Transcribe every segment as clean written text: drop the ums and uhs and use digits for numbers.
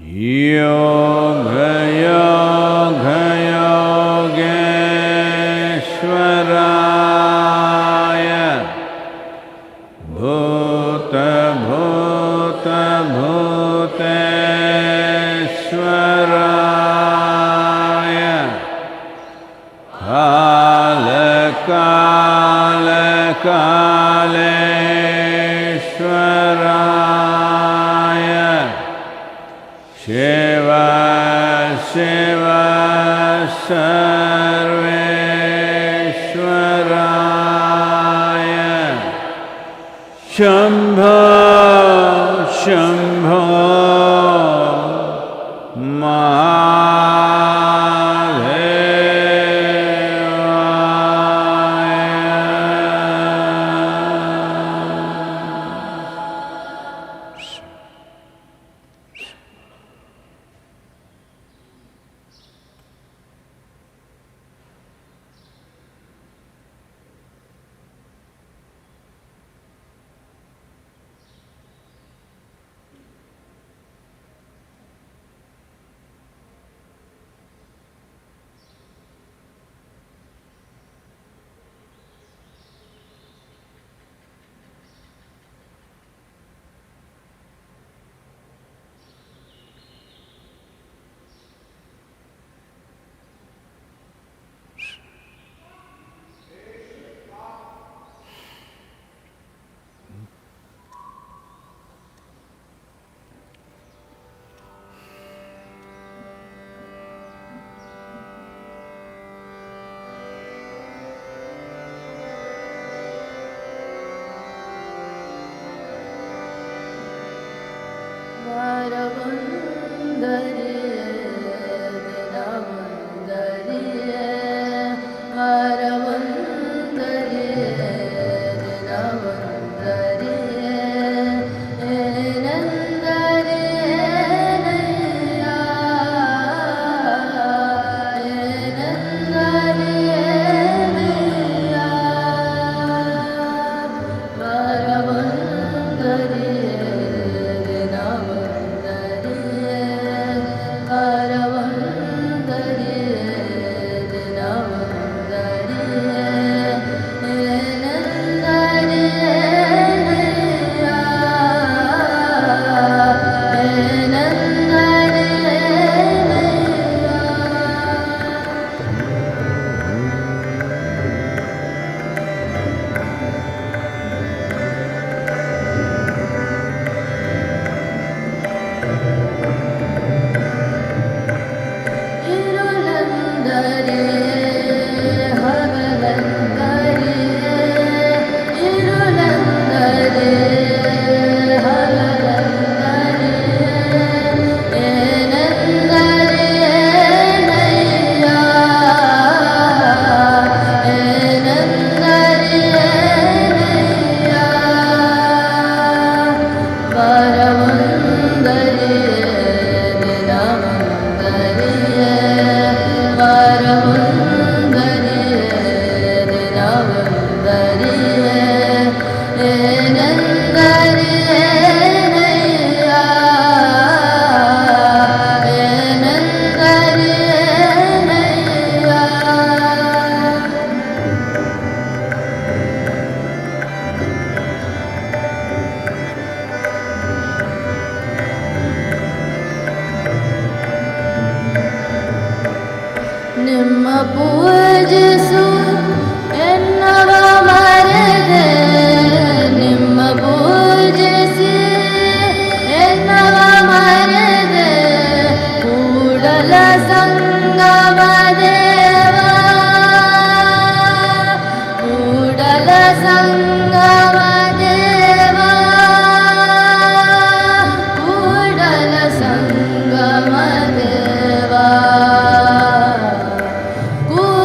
योगयोगयोगेश्वराय भूतभूतभूतेश्वराय कालकालकालेश्वराय Shiv Shiv सर्वेश्वराय Shambho Shambho Guru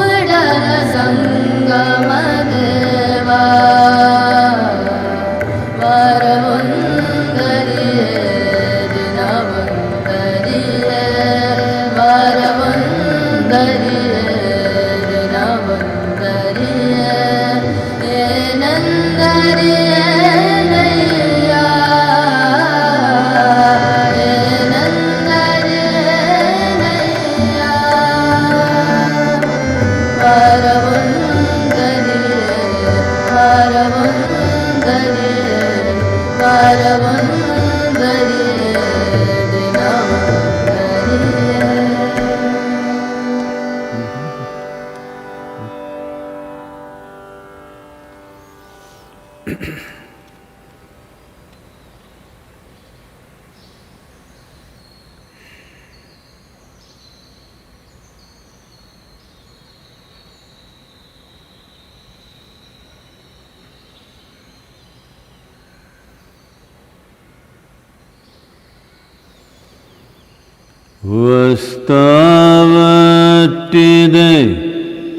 వస్తావట్టిదే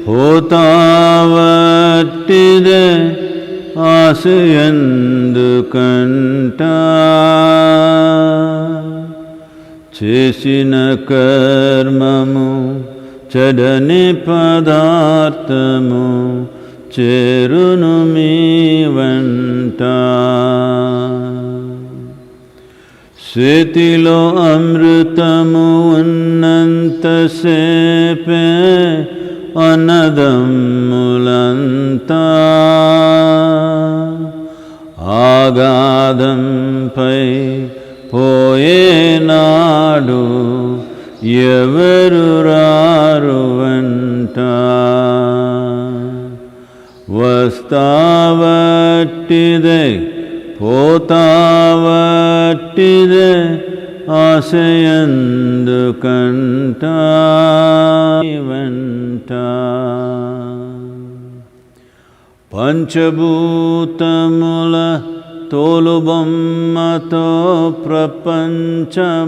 పోతావట్టిదే ఆశ ఎందుకంట చేసిన కర్మము చెడని పదార్థము చేరును మీ వెంట చేతిలో అమృతము ఉన్నంతసేపే అన్నదమ్ములంతా ఆగాధంపై పోయేనాడు ఎవరు రారు వెంట వస్తావట్టిదే పోతావట్టిదే ఆశయందుకంట వెంట పంచభూతముల తోలుబొమ్మతో ప్రపంచమాయనట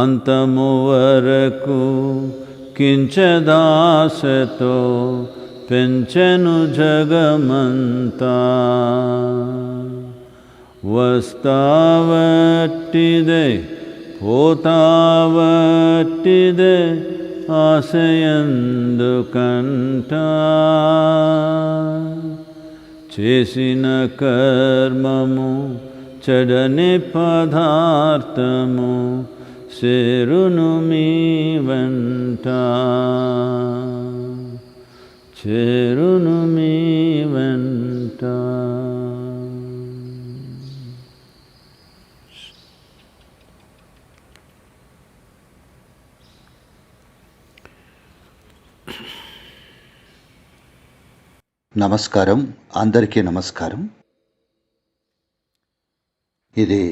అంతము వరకు కించదాసతో పెంచెను జగమంతా వస్తావట్టిదే పోతావట్టిదే ఆశయందుకంట చేసిన కర్మము చెడని పదార్థము చేరును మీ వెంట చేరును మీ వెంట. నమస్కారం, అందరికీ నమస్కారం. ఇది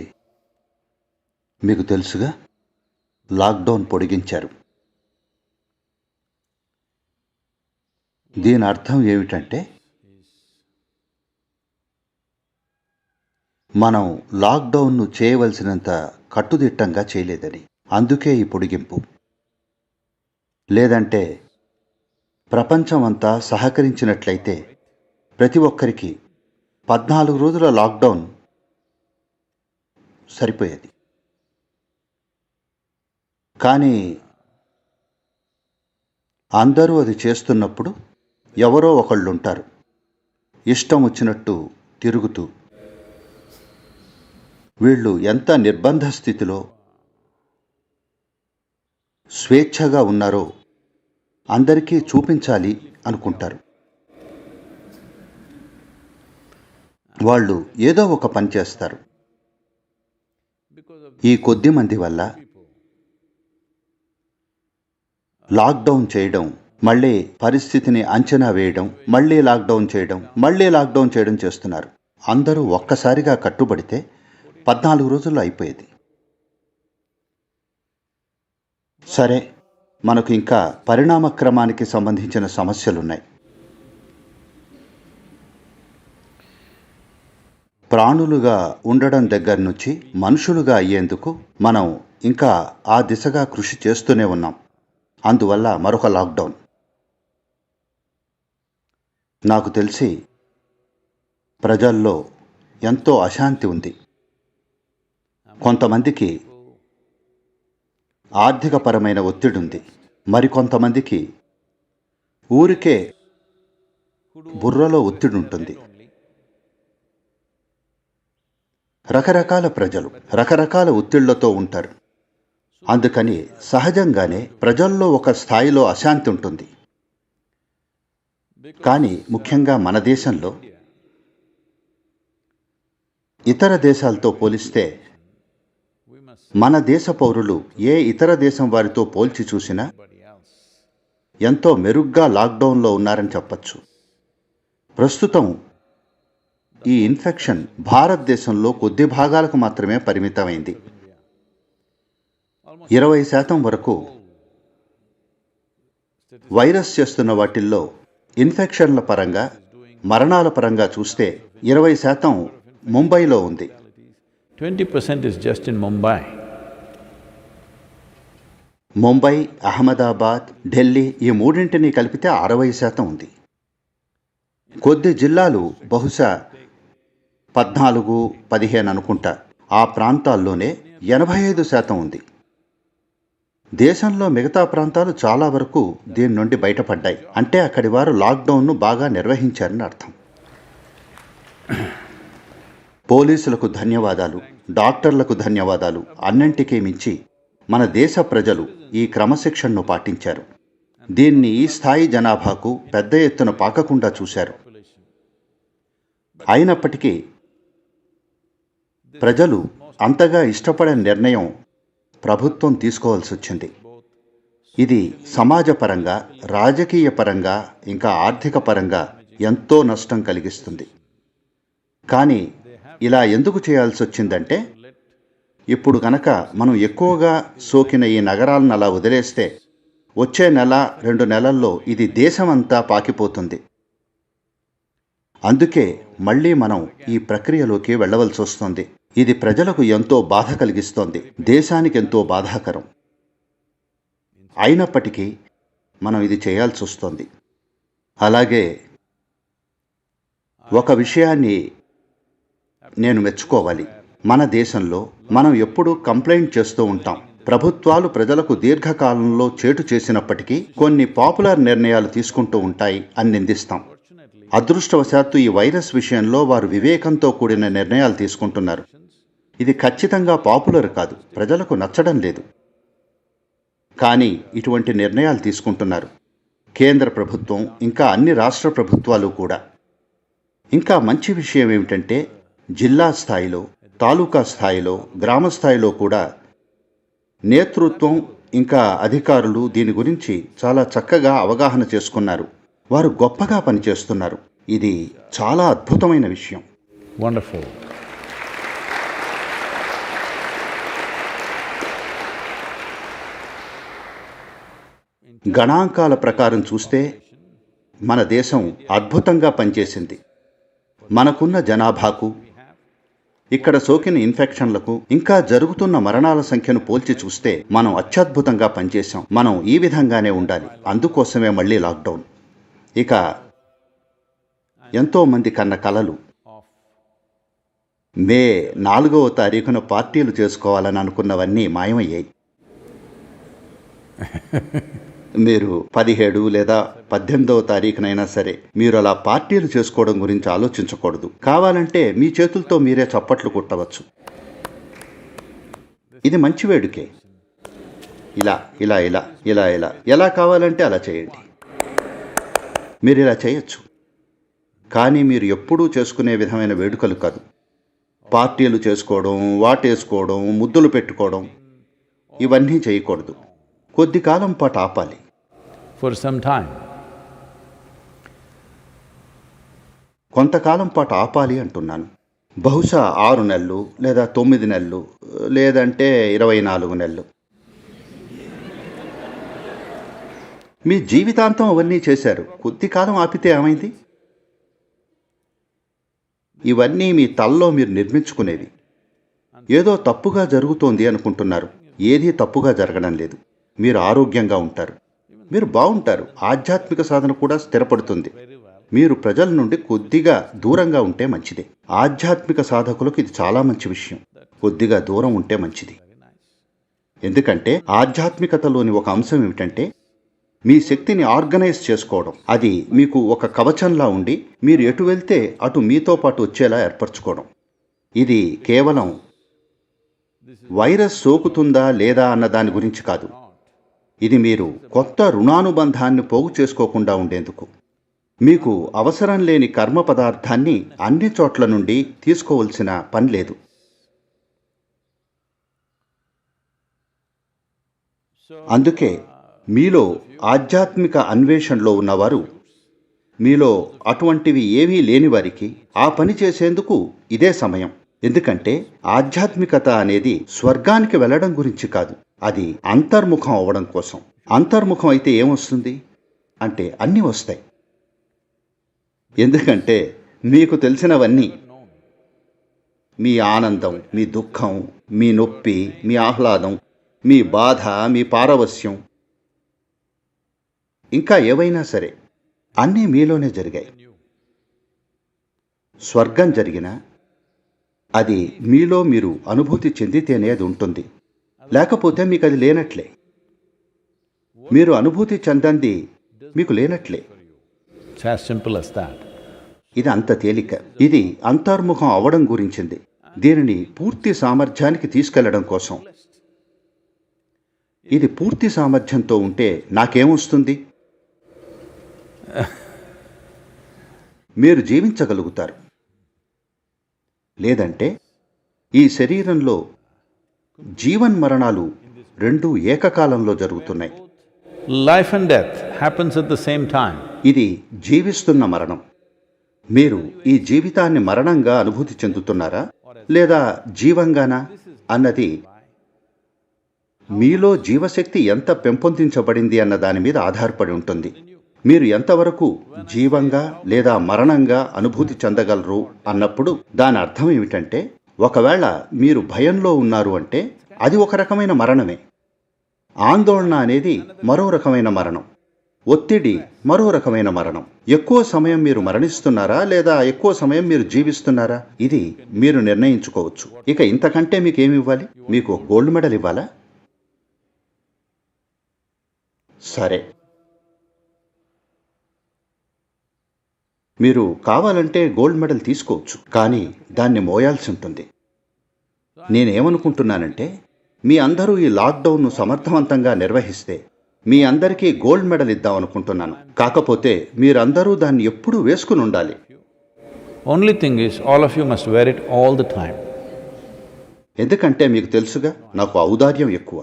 మీకు తెలుసుగా, లాక్డౌన్ పొడిగించారు. దీని అర్థం ఏమిటంటే, మనం లాక్డౌన్ను చేయవలసినంత కట్టుదిట్టంగా చేయలేదని. అందుకే ఈ పొడిగింపు. లేదంటే ప్రపంచం అంతా సహకరించినట్లయితే ప్రతి ఒక్కరికి 14 రోజుల లాక్డౌన్ సరిపోయేది. కానీ అందరూ అది చేస్తున్నప్పుడు ఎవరో ఒకళ్ళుంటారు ఇష్టం వచ్చినట్టు తిరుగుతూ. వీళ్ళు ఎంత నిర్బంధ స్థితిలో స్వేచ్ఛగా ఉన్నారో అందరికీ చూపించాలి అనుకుంటారు. వాళ్ళు ఏదో ఒక పని చేస్తారు. ఈ కొద్ది మంది వల్ల లాక్డౌన్ చేయడం, మళ్ళీ పరిస్థితిని అంచనా వేయడం, మళ్ళీ లాక్డౌన్ చేయడం, మళ్ళీ లాక్డౌన్ చేయడం చేస్తున్నారు. అందరూ ఒక్కసారిగా కట్టుబడితే 14 రోజుల్లో అయిపోయేది. సరే, మనకు ఇంకా పరిణామక్రమానికి సంబంధించిన సమస్యలున్నాయి. ప్రాణులుగా ఉండడం దగ్గర నుంచి మనుషులుగా అయ్యేందుకు మనం ఇంకా ఆ దిశగా కృషి చేస్తూనే ఉన్నాం. అందువల్ల మరొక లాక్డౌన్. నాకు తెలిసి ప్రజల్లో ఎంతో అశాంతి ఉంది. కొంతమందికి ఆర్థికపరమైన ఒత్తిడి ఉంది. మరికొంతమందికి ఊరికే బుర్రలో ఒత్తిడి ఉంటుంది. రకరకాల ప్రజలు రకరకాల ఒత్తిళ్లతో ఉంటారు. అందుకని సహజంగానే ప్రజల్లో ఒక స్థాయిలో అశాంతి ఉంటుంది. కానీ ముఖ్యంగా మన దేశంలో ఇతర దేశాలతో పోలిస్తే మన దేశ పౌరులు ఏ ఇతర దేశం వారితో పోల్చి చూసినా ఎంతో మెరుగ్గా లాక్డౌన్లో ఉన్నారని చెప్పచ్చు. ప్రస్తుతం ఈ ఇన్ఫెక్షన్ భారతదేశంలో కొద్ది భాగాలకు మాత్రమే పరిమితమైంది. 20% వరకు వైరస్ చేస్తున్న వాటిల్లో ఇన్ఫెక్షన్ల పరంగా, మరణాల పరంగా చూస్తే 20% ముంబైలో ఉంది. 20% is just in Mumbai. Mumbai, Ahmedabad, Delhi ఈ మూడింటిని కలిపితే 60% ఉంది. కొద్ది జిల్లాలు బహుశా 14, 15 అనుకుంటా. ఆ ప్రాంతాల్లోనే 85% ఉంది. దేశంలో మిగతా ప్రాంతాలు చాలా వరకు దీని నుండి బయటపడ్డాయి. అంటే అక్కడి వారు లాక్డౌన్ను బాగా నిర్వహించారని అర్థం. పోలీసులకు ధన్యవాదాలు, డాక్టర్లకు ధన్యవాదాలు. అన్నింటికీ మించి మన దేశ ప్రజలు ఈ క్రమశిక్షణను పాటించారు. దీన్ని ఈ స్థాయి జనాభాకు పెద్ద ఎత్తున పాకకుండా చూశారు. అయినప్పటికీ ప్రజలు అంతగా ఇష్టపడని నిర్ణయం ప్రభుత్వం తీసుకోవాల్సి వచ్చింది. ఇది సమాజపరంగా, రాజకీయ పరంగా, ఇంకా ఆర్థిక పరంగా ఎంతో నష్టం కలిగిస్తుంది. కానీ ఇలా ఎందుకు చేయాల్సి వచ్చిందంటే, ఇప్పుడు గనక మనం ఎక్కువగా సోకిన ఈ నగరాలను అలా వదిలేస్తే వచ్చే నెల 2 నెలల్లో ఇది దేశమంతా పాకిపోతుంది. అందుకే మళ్ళీ మనం ఈ ప్రక్రియలోకి వెళ్ళవలసి వస్తుంది. ఇది ప్రజలకు ఎంతో బాధ కలిగిస్తోంది, దేశానికి ఎంతో బాధాకరం. అయినప్పటికీ మనం ఇది చేయాల్సి వస్తుంది. అలాగే ఒక విషయాన్ని నేను మెచ్చుకోవాలి. మన దేశంలో మనం ఎప్పుడూ కంప్లైంట్ చేస్తూ ఉంటాం. ప్రభుత్వాలు ప్రజలకు దీర్ఘకాలంలో చేటు చేసినప్పటికీ కొన్ని పాపులర్ నిర్ణయాలు తీసుకుంటూ ఉంటాయి అని నిందిస్తాం. అదృష్టవశాత్తు ఈ వైరస్ విషయంలో వారు వివేకంతో కూడిన నిర్ణయాలు తీసుకుంటున్నారు. ఇది ఖచ్చితంగా పాపులర్ కాదు, ప్రజలకు నచ్చడం లేదు, కానీ ఇటువంటి నిర్ణయాలు తీసుకుంటున్నారు కేంద్ర ప్రభుత్వం, ఇంకా అన్ని రాష్ట్ర ప్రభుత్వాలు కూడా. ఇంకా మంచి విషయం ఏమిటంటే, జిల్లా స్థాయిలో, తాలూకా స్థాయిలో, గ్రామ స్థాయిలో కూడా నేతృత్వం ఇంకా అధికారులు దీని గురించి చాలా చక్కగా అవగాహన చేసుకున్నారు. వారు గొప్పగా పనిచేస్తున్నారు. ఇది చాలా అద్భుతమైన విషయం. Wonderful. గణాంకాల ప్రకారం చూస్తే మన దేశం అద్భుతంగా పనిచేసింది. మనకున్న జనాభాకు, ఇక్కడ సోకిన ఇన్ఫెక్షన్లకు, ఇంకా జరుగుతున్న మరణాల సంఖ్యను పోల్చి చూస్తే మనం అత్యద్భుతంగా పనిచేశాం. మనం ఈ విధంగానే ఉండాలి. అందుకోసమే మళ్ళీ లాక్డౌన్. ఇక ఎంతో మంది కన్న కలలు మే 4వ తారీఖున పార్టీలు చేసుకోవాలని అనుకున్నవన్నీ మాయమయ్యాయి. మీరు 17 లేదా 18వ తారీఖునైనా సరే మీరు అలా పార్టీలు చేసుకోవడం గురించి ఆలోచించకూడదు. కావాలంటే మీ చేతులతో మీరే చప్పట్లు కొట్టవచ్చు. ఇది మంచి వేడుకే. ఇలా ఇలా ఇలా ఇలా ఇలా ఎలా కావాలంటే అలా చేయండి. మీరు ఇలా చేయొచ్చు. కానీ మీరు ఎప్పుడూ చేసుకునే విధమైన వేడుకలు కాదు. పార్టీలు చేసుకోవడం, వాటేసుకోవడం, ముద్దులు పెట్టుకోవడం ఇవన్నీ చేయకూడదు. కొద్ది కాలం పాటు ఆపాలి. For some time. కొంతకాలం పాటు ఆపాలి అంటున్నాను. బహుశా 6 నెలలు లేదా 9 నెలలు లేదంటే 24 నెలలు. మీ జీవితాంతం అవన్నీ చేశారు. కొద్ది కాలం ఆపితే ఏమైంది? ఇవన్నీ మీ తల్లో మీరు నిర్మించుకునేవి. ఏదో తప్పుగా జరుగుతోంది అనుకుంటున్నారు. ఏదీ తప్పుగా జరగడం లేదు. మీరు ఆరోగ్యంగా ఉంటారు, మీరు బాగుంటారు. ఆధ్యాత్మిక సాధన కూడా స్థిరపడుతుంది. మీరు ప్రజల నుండి కొద్దిగా దూరంగా ఉంటే మంచిది. ఆధ్యాత్మిక సాధకులకు ఇది చాలా మంచి విషయం. కొద్దిగా దూరం ఉంటే మంచిది. ఎందుకంటే ఆధ్యాత్మికతలోని ఒక అంశం ఏమిటంటే మీ శక్తిని ఆర్గనైజ్ చేసుకోవడం. అది మీకు ఒక కవచంలా ఉండి మీరు ఎటు వెళ్తే అటు మీతో పాటు వచ్చేలా ఏర్పరచుకోవడం. ఇది కేవలం వైరస్ సోకుతుందా లేదా అన్న దాని గురించి కాదు. ఇది మీరు కొత్త రుణానుబంధాన్ని పోగు చేసుకోకుండా ఉండేందుకు. మీకు అవసరం లేని కర్మ పదార్థాన్ని అన్ని చోట్ల నుండి తీసుకోవలసిన పని లేదు. అందుకే మీలో ఆధ్యాత్మిక అన్వేషణలో ఉన్నవారు, మీలో అటువంటివి ఏమీ లేని వారికి ఆ పని చేసేందుకు ఇదే సమయం. ఎందుకంటే ఆధ్యాత్మికత అనేది స్వర్గానికి వెళ్ళడం గురించి కాదు, అది అంతర్ముఖం అవ్వడం కోసం. అంతర్ముఖం అయితే ఏమొస్తుంది అంటే అన్నీ వస్తాయి. ఎందుకంటే మీకు తెలిసినవన్నీ మీ ఆనందం, మీ దుఃఖం, మీ నొప్పి, మీ ఆహ్లాదం, మీ బాధ, మీ పారవస్యం, ఇంకా ఏవైనా సరే అన్నీ మీలోనే జరిగాయి. స్వర్గం జరిగినా అది మీలో మీరు అనుభూతి చెందితేనే అది ఉంటుంది, లేకపోతే మీకు అది లేనట్లే. మీరు అనుభూతి చెందంది మీకు లేనట్లే. It's as simple as that. ఇది అంత తేలిక. ఇది అంతర్ముఖం అవడం గురించింది. దీనిని పూర్తి సామర్థ్యానికి తీసుకెళ్లడం కోసం. ఇది పూర్తి సామర్థ్యంతో ఉంటే నాకేమొస్తుంది? మీరు జీవించగలుగుతారు. లేదంటే ఈ శరీరంలో జీవన్మరణాలు రెండూ ఏకకాలంలో జరుగుతున్నాయి. Life and death happens at the same time. ఇది జీవిస్తున్న మరణం. మీరు ఈ జీవితాన్ని మరణంగా అనుభూతి చెందుతున్నారా లేదా జీవంగానా అన్నది మీలో జీవశక్తి ఎంత పెంపొందించబడింది అన్న దాని మీద ఆధారపడి ఉంటుంది. మీరు ఎంతవరకు జీవంగా లేదా మరణంగా అనుభూతి చెందగలరు అన్నప్పుడు దాని అర్థం ఏమిటంటే, ఒకవేళ మీరు భయంలో ఉన్నారు అంటే అది ఒక రకమైన మరణమే. ఆందోళన అనేది మరో రకమైన మరణం. ఒత్తిడి మరో రకమైన మరణం. ఎక్కువ సమయం మీరు మరణిస్తున్నారా లేదా ఎక్కువ సమయం మీరు జీవిస్తున్నారా? ఇది మీరు నిర్ణయించుకోవచ్చు. ఇక ఇంతకంటే మీకేమి ఇవ్వాలి? మీకు గోల్డ్ మెడల్ ఇవ్వాలా? సరే, మీరు కావాలంటే గోల్డ్ మెడల్ తీసుకోవచ్చు, కానీ దాన్ని మోయాల్సి ఉంటుంది. నేనేమనుకుంటున్నానంటే, మీ అందరూ ఈ లాక్డౌన్ను సమర్థవంతంగా నిర్వహిస్తే మీ అందరికీ గోల్డ్ మెడల్ ఇద్దామనుకుంటున్నాను. కాకపోతే మీరందరూ దాన్ని ఎప్పుడూ వేసుకుని ఉండాలి. Only thing is, all of you must wear it all the time. ఎందుకంటే మీకు తెలుసుగా, నాకు ఔదార్యం ఎక్కువ.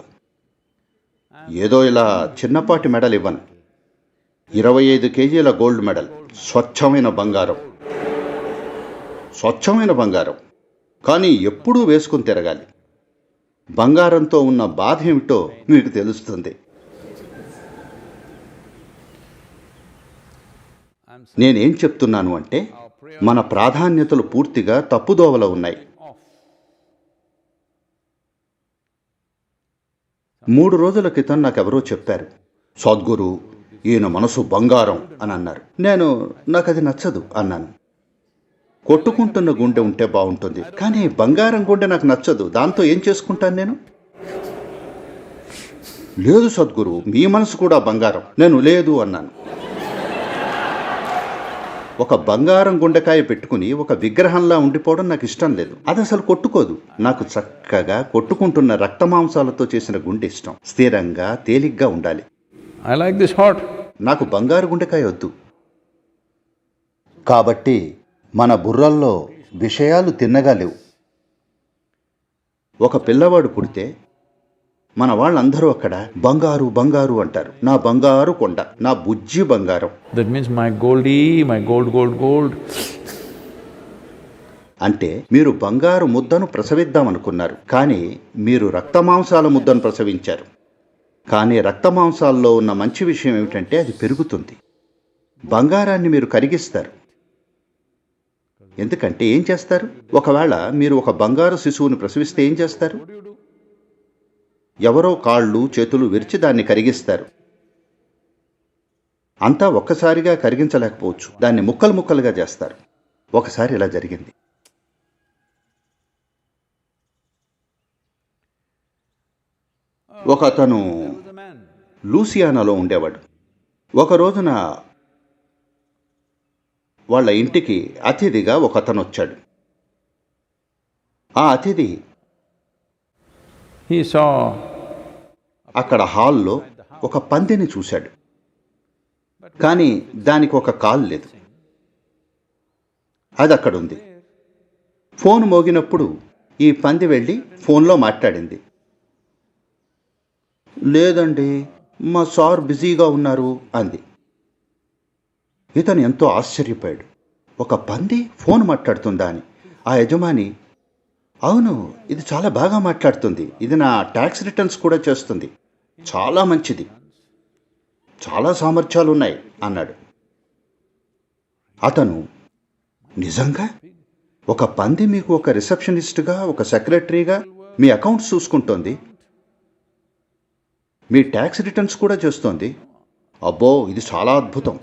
ఏదో ఇలా చిన్నపాటి మెడల్ ఇవ్వను. 25 కేజీల గోల్డ్ మెడల్, స్వచ్ఛమైన బంగారం. స్వచ్ఛమైన బంగారం, కానీ ఎప్పుడూ వేసుకుని తిరగాలి. బంగారంతో ఉన్న బాధ ఏమిటో మీకు తెలుస్తుంది. నేనేం చెప్తున్నాను అంటే, మన ప్రాధాన్యతలు పూర్తిగా తప్పుదోవలో ఉన్నాయి. 3 రోజుల క్రితం నాకెవరో చెప్పారు, సద్గురు, ఈయన మనసు బంగారం అని అన్నారు. నాకు అది నచ్చదు అన్నాను. కొట్టుకుంటున్న గుండె ఉంటే బాగుంటుంది, కానీ బంగారం గుండె నాకు నచ్చదు. దాంతో ఏం చేసుకుంటాను నేను? లేదు సద్గురు, మీ మనసు కూడా బంగారం. నేను లేదు అన్నాను. ఒక బంగారం గుండెకాయ పెట్టుకుని ఒక విగ్రహంలా ఉండిపోవడం నాకు ఇష్టం లేదు. అది అసలు కొట్టుకోదు. నాకు చక్కగా కొట్టుకుంటున్న రక్తమాంసాలతో చేసిన గుండె ఇష్టం. స్థిరంగా, తేలిగ్గా ఉండాలి. I like this heart. నాకు బంగారు గుండెకాయ వద్దు. కాబట్టి మన బుర్రల్లో విషయాలు తిన్నగా లేవు. ఒక పిల్లవాడు పుడితే మన వాళ్ళందరూ అక్కడ బంగారు బంగారు అంటారు. నా బంగారు కొండ, నా బుజ్జి బంగారం. That means my goldie, my gold. అంటే మీరు బంగారు ముద్దను ప్రసవిద్దామనుకున్నారు, కానీ మీరు రక్తమాంసాల ముద్దను ప్రసవించారు. కానీ రక్తమాంసాల్లో ఉన్న మంచి విషయం ఏమిటంటే అది పెరుగుతుంది. బంగారాన్ని మీరు కరిగిస్తారు. ఎందుకంటే ఏం చేస్తారు? ఒకవేళ మీరు ఒక బంగారు శిశువుని ప్రసవిస్తే ఏం చేస్తారు? ఎవరో కాళ్ళు చేతులు విరిచి దాన్ని కరిగిస్తారు. అంతా ఒక్కసారిగా కరిగించలేకపోవచ్చు. దాన్ని ముక్కలు ముక్కలుగా చేస్తారు. ఒకసారి ఇలా జరిగింది. ఒక అతను లూసియానాలో ఉండేవాడు. ఒక రోజున వాళ్ళ ఇంటికి అతిథిగా ఒక అతను వచ్చాడు. ఆ అతిథి He saw అక్కడ హాల్లో ఒక పందిని చూశాడు, కానీ దానికి ఒక కాలు లేదు. అది అక్కడుంది. ఫోన్ మోగినప్పుడు ఈ పంది వెళ్ళి ఫోన్లో మాట్లాడింది. లేదండి, మా సార్ బిజీగా ఉన్నారు అంది. ఇతను ఎంతో ఆశ్చర్యపోయాడు. ఒక పంది ఫోన్ మాట్లాడుతుందా అని. ఆ యజమాని, అవును, ఇది చాలా బాగా మాట్లాడుతుంది. ఇది నా ట్యాక్స్ రిటర్న్స్ కూడా చేస్తుంది. చాలా మంచిది, చాలా సామర్థ్యాలు ఉన్నాయి అన్నాడు. అతను నిజంగా ఒక పంది మీకు ఒక రిసెప్షనిస్ట్గా, ఒక సెక్రటరీగా మీ అకౌంట్స్ చూసుకుంటోంది, మీ ట్యాక్స్ రిటర్న్స్ కూడా చేస్తోంది. అబ్బో, ఇది చాలా అద్భుతం.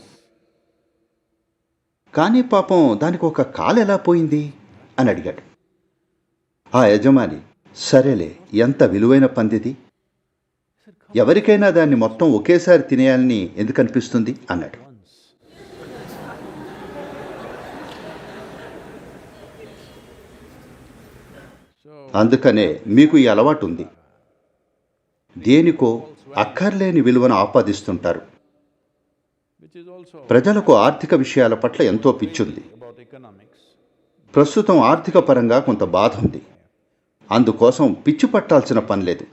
కానీ పాపం దానికి ఒక కాలు ఎలా పోయింది అని అడిగాడు. ఆ యజమాని, సరేలే, ఎంత విలువైన పందిది, ఎవరికైనా దాన్ని మొత్తం ఒకేసారి తినేయాలని ఎందుకు అనిపిస్తుంది అన్నాడు. అందుకనే మీకు ఈ అలవాటు ఉంది. దేనికో అక్కర్లేని విలువను ఆపాదిస్తుంటారు. ప్రజలకు ఆర్థిక విషయాల పట్ల ఎంతో పిచ్చుంది. ప్రస్తుతం ఆర్థిక పరంగా కొంత బాధ ఉంది. అందుకోసం పిచ్చి పట్టాల్సిన పని లేదు.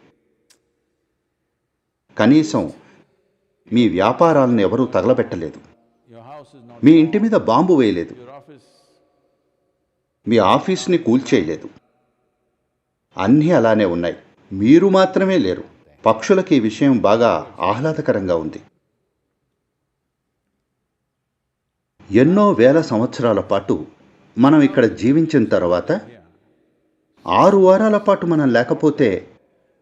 కనీసం మీ వ్యాపారాలను ఎవరూ తగలబెట్టలేదు, మీ ఇంటి మీద బాంబు వేయలేదు, మీ ఆఫీస్ని కూల్చేయలేదు. అన్నీ అలానే ఉన్నాయి. మీరు మాత్రమే లేరు. పక్షులకి ఈ విషయం బాగా ఆహ్లాదకరంగా ఉంది. ఎన్నో వేల సంవత్సరాల పాటు మనం ఇక్కడ జీవించిన తర్వాత 6 వారాల పాటు మనం లేకపోతే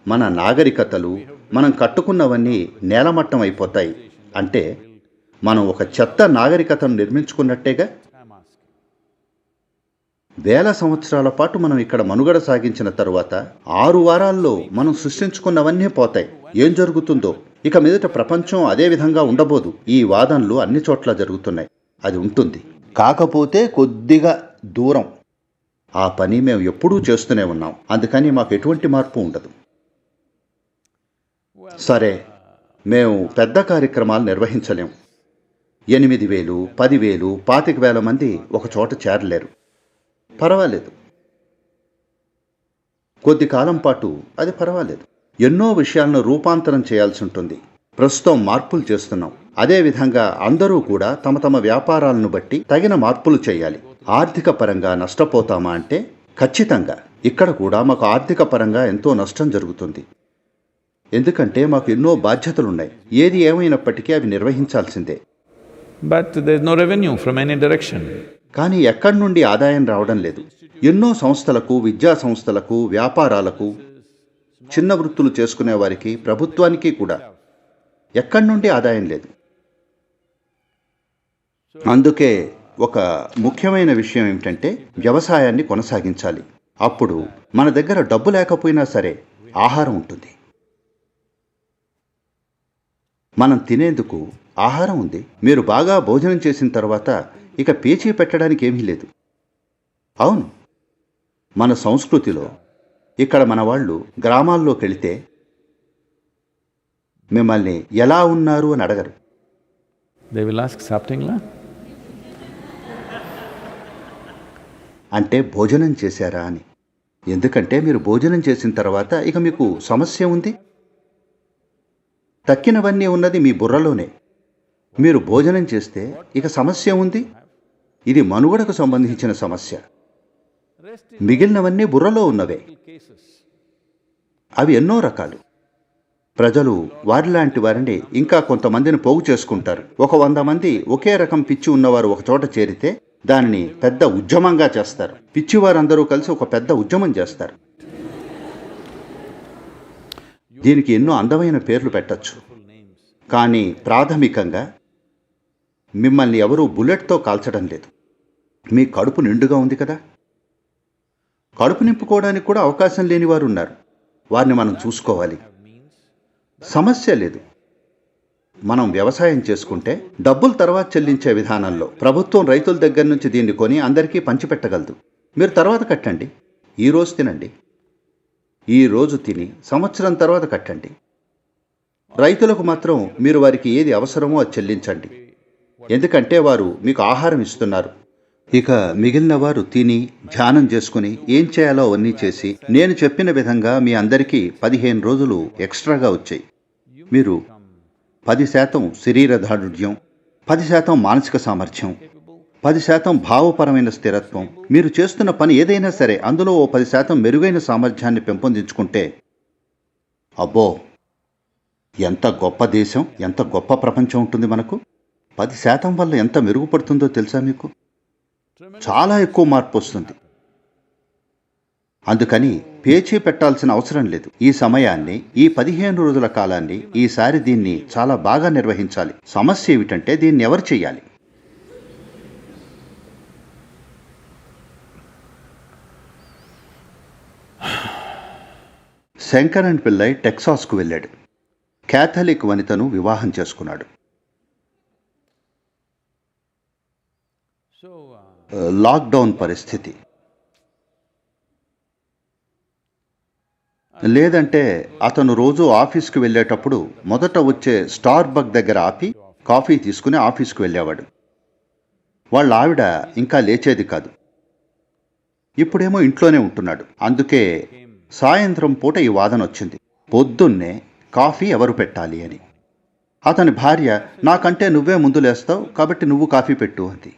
మన నాగరికతలు, మనం కట్టుకున్నవన్నీ నేలమట్టం అయిపోతాయి. అంటే మనం ఒక చెత్త నాగరికతను నిర్మించుకున్నట్టేగా. వేల సంవత్సరాల పాటు మనం ఇక్కడ మనుగడ సాగించిన తరువాత 6 వారాల్లో మనం సృష్టించుకున్నవన్నీ పోతాయి. ఏం జరుగుతుందో ఇక మీదట ప్రపంచం అదే విధంగా ఉండబోదు. ఈ వాదనలు అన్ని చోట్ల జరుగుతున్నాయి. అది ఉంటుంది, కాకపోతే కొద్దిగా దూరం. ఆ పని మేము ఎప్పుడూ చేస్తూనే ఉన్నాం. అందుకని మాకు ఎటువంటి మార్పు ఉండదు. సరే, మేము పెద్ద కార్యక్రమాలు నిర్వహించలేం. 8,000, 10,000, 25,000 మంది ఒక చోట చేరలేరు. పర్వాలేదు, కొద్ది కాలం పాటు అది పర్వాలేదు. ఎన్నో విషయాలను రూపాంతరం చేయాల్సి ఉంటుంది. ప్రస్తుతం మార్పులు చేస్తున్నాం. అదేవిధంగా అందరూ కూడా తమ తమ వ్యాపారాలను బట్టి తగిన మార్పులు చేయాలి. ఆర్థిక పరంగా నష్టపోతామా అంటే ఖచ్చితంగా. ఇక్కడ కూడా మాకు ఆర్థిక పరంగా ఎంతో నష్టం జరుగుతుంది. ఎందుకంటే మాకు ఎన్నో బాధ్యతలున్నాయి. ఏది ఏమైనప్పటికీ అవి నిర్వహించాల్సిందే. But there's no revenue from any direction. కానీ ఎక్కడి నుండి ఆదాయం రావడం లేదు. ఎన్నో సంస్థలకు, విద్యా సంస్థలకు, వ్యాపారాలకు, చిన్న వృత్తులు చేసుకునే వారికి, ప్రభుత్వానికి కూడా ఎక్కడి నుండి ఆదాయం లేదు. అందుకే ఒక ముఖ్యమైన విషయం ఏమిటంటే వ్యవసాయాన్ని కొనసాగించాలి. అప్పుడు మన దగ్గర డబ్బు లేకపోయినా సరే ఆహారం ఉంటుంది. మనం తినేందుకు ఆహారం ఉంది. మీరు బాగా భోజనం చేసిన తర్వాత ఇక పేచీ పెట్టడానికి ఏమీ లేదు. అవును, మన సంస్కృతిలో ఇక్కడ మన వాళ్ళు గ్రామాల్లోకి వెళితే మిమ్మల్ని ఎలా ఉన్నారు అని అడగరు. They will ask Saptingla? అంటే భోజనం చేశారా అని. ఎందుకంటే మీరు భోజనం చేసిన తర్వాత ఇక మీకు సమస్య ఉంది. తక్కినవన్నీ ఉన్నది మీ బుర్రలోనే. మీరు భోజనం చేస్తే ఇక సమస్య ఉంది. ఇది మనుగడకు సంబంధించిన సమస్య. మిగిలినవన్నీ బుర్రలో ఉన్నవే. అవి ఎన్నో రకాలు. ప్రజలు వారిలాంటి వారిని ఇంకా కొంతమందిని పోగు చేసుకుంటారు. ఒక 100 మంది ఒకే రకం పిచ్చి ఉన్నవారు ఒక చోట చేరితే దానిని పెద్ద ఉద్యమంగా చేస్తారు. పిచ్చివారందరూ కలిసి ఒక పెద్ద ఉద్యమం చేస్తారు. దీనికి ఎన్నో అందమైన పేర్లు పెట్టచ్చు. కానీ ప్రాథమికంగా మిమ్మల్ని ఎవరూ బుల్లెట్తో కాల్చడం లేదు. మీ కడుపు నిండుగా ఉంది కదా. కడుపు నింపుకోవడానికి కూడా అవకాశం లేని వారు ఉన్నారు. వారిని మనం చూసుకోవాలి. సమస్య లేదు. మనం వ్యవసాయం చేసుకుంటే డబ్బులు తర్వాత చెల్లించే విధానంలో ప్రభుత్వం రైతుల దగ్గర నుంచి దీన్ని కొని అందరికీ పంచిపెట్టగలదు. మీరు తర్వాత కట్టండి. ఈరోజు తినండి. ఈరోజు తిని సంవత్సరం తర్వాత కట్టండి. రైతులకు మాత్రం మీరు వారికి ఏది అవసరమో అది చెల్లించండి. ఎందుకంటే వారు మీకు ఆహారం ఇస్తున్నారు. ఇక మిగిలిన వారు తిని ధ్యానం చేసుకుని ఏం చేయాలో అవన్నీ చేసి నేను చెప్పిన విధంగా మీ అందరికీ 15 రోజులు ఎక్స్ట్రాగా వచ్చాయి. మీరు 10% శరీర దారుఢ్యం, 10% మానసిక సామర్థ్యం, 10% భావపరమైన స్థిరత్వం. మీరు చేస్తున్న పని ఏదైనా సరే అందులో ఓ 10% మెరుగైన సామర్థ్యాన్ని పెంపొందించుకుంటే, అబ్బో, ఎంత గొప్ప దేశం, ఎంత గొప్ప ప్రపంచం ఉంటుంది మనకు. 10% వల్ల ఎంత మెరుగుపడుతుందో తెలుసా మీకు? చాలా ఎక్కువ మార్పు వస్తుంది. అందుకని పేచీ పెట్టాల్సిన అవసరం లేదు. ఈ సమయాన్ని, ఈ 15 రోజుల కాలాన్ని ఈసారి దీన్ని చాలా బాగా నిర్వహించాలి. సమస్య ఏమిటంటే దీన్ని ఎవరు చేయాలి? శంకరన్ పిల్లై టెక్సాస్కు వెళ్ళాడు. క్యాథలిక్ వనితను వివాహం చేసుకున్నాడు. లాక్డౌన్ పరిస్థితి. లేదంటే అతను రోజు ఆఫీస్కి వెళ్ళేటప్పుడు మొదట వచ్చే స్టార్బక్ దగ్గర ఆపి కాఫీ తీసుకుని ఆఫీస్కి వెళ్ళేవాడు. వాళ్ళ ఆవిడ ఇంకా లేచేది కాదు. ఇప్పుడేమో ఇంట్లోనే ఉంటున్నాడు. అందుకే సాయంత్రం పూట ఈ వాదన వచ్చింది, పొద్దున్నే కాఫీ ఎవరు పెట్టాలి అని. అతని భార్య, నాకంటే నువ్వే ముందు లేస్తావు కాబట్టి నువ్వు కాఫీ పెట్టు అంది.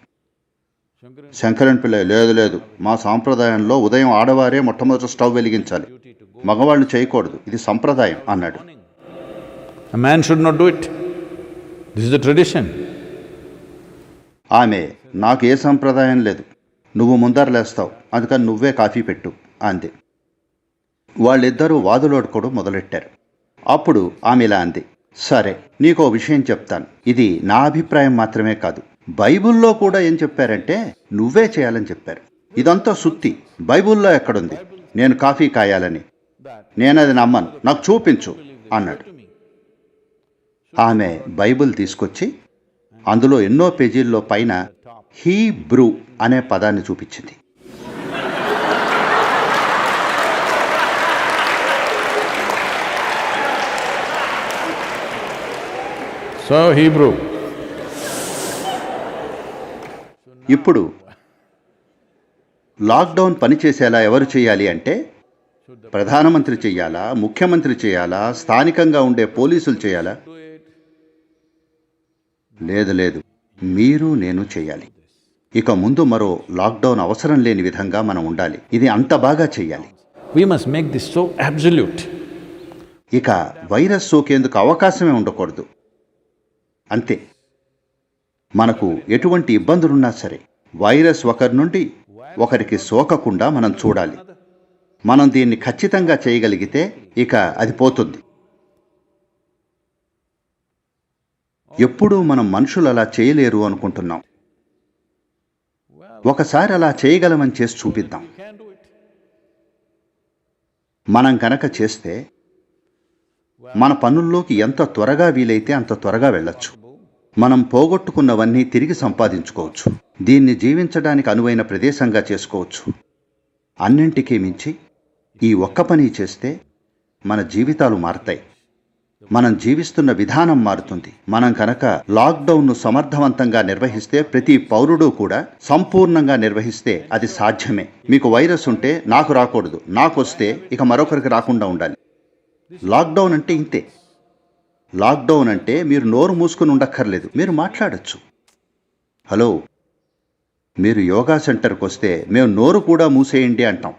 శంకరన్ పిల్లై, లేదు లేదు, మా సాంప్రదాయంలో ఉదయం ఆడవారే మొట్టమొదటి స్టవ్ వెలిగించాలి, మగవాళ్ళు చేయకూడదు, ఇది సంప్రదాయం అన్నాడు. A man should not do it. This is the tradition. ఆమె, నాకు ఏ సంప్రదాయం లేదు, నువ్వు ముందర లేస్తావు, అందుకని నువ్వే కాఫీ పెట్టు అంది. వాళ్ళిద్దరూ వాదులోడుకోవడం మొదలెట్టారు. అప్పుడు ఆమె ఇలా అంది, సరే నీకో విషయం చెప్తాను, ఇది నా అభిప్రాయం మాత్రమే కాదు, బైబిల్లో కూడా ఏం చెప్పారంటే నువ్వే చేయాలని చెప్పారు. ఇదంతా సుత్తి, బైబిల్లో ఎక్కడుంది నేను కాఫీ కాయాలని? నేనది నమ్మను, నాకు చూపించు అన్నాడు. ఆమె బైబిల్ తీసుకొచ్చి అందులో ఎన్నో పేజీల్లో పైన హీబ్రూ అనే పదాన్ని చూపించింది. So Hebrew. ఇప్పుడు లాక్డౌన్ పనిచేసేలా ఎవరు చేయాలి అంటే ప్రధానమంత్రి చేయాలా, ముఖ్యమంత్రి చేయాలా, స్థానికంగా ఉండే పోలీసులు చేయాలా? లేదు లేదు, మీరు నేను చేయాలి. ఇక ముందు మరో లాక్డౌన్ అవసరం లేని విధంగా మనం ఉండాలి. ఇది అంత బాగా చేయాలి. We must make this so absolute. ఇక వైరస్ సోకేందుకు అవకాశమే ఉండకూడదు. అంతే. మనకు ఎటువంటి ఇబ్బందులున్నా సరే వైరస్ ఒకరి నుండి ఒకరికి సోకకుండా మనం చూడాలి. మనం దీన్ని ఖచ్చితంగా చేయగలిగితే ఇక అది పోతుంది. ఎప్పుడూ మనం మనుషులు అలా చేయలేరు అనుకుంటున్నాం. ఒకసారి అలా చేయగలమని చేసి చూపిద్దాం. మనం కనుక చేస్తే మన పనుల్లోకి ఎంత త్వరగా వీలైతే అంత త్వరగా వెళ్ళొచ్చు. మనం పోగొట్టుకున్నవన్నీ తిరిగి సంపాదించుకోవచ్చు. దీన్ని జీవించడానికి అనువైన ప్రదేశంగా చేసుకోవచ్చు. అన్నింటికీ మించి ఈ ఒక్క పని చేస్తే మన జీవితాలు మారతాయి. మనం జీవిస్తున్న విధానం మారుతుంది. మనం కనుక లాక్డౌన్ను సమర్థవంతంగా నిర్వహిస్తే, ప్రతి పౌరుడు కూడా సంపూర్ణంగా నిర్వహిస్తే అది సాధ్యమే. మీకు వైరస్ ఉంటే నాకు రాకూడదు, నాకు వస్తే ఇక మరొకరికి రాకుండా ఉండాలి. లాక్డౌన్ అంటే ఇంతే. లాక్డౌన్ అంటే మీరు నోరు మూసుకుని ఉండక్కర్లేదు, మీరు మాట్లాడచ్చు. హలో, మీరు యోగా సెంటర్కి వస్తే మేము నోరు కూడా మూసేయండి అంటాం.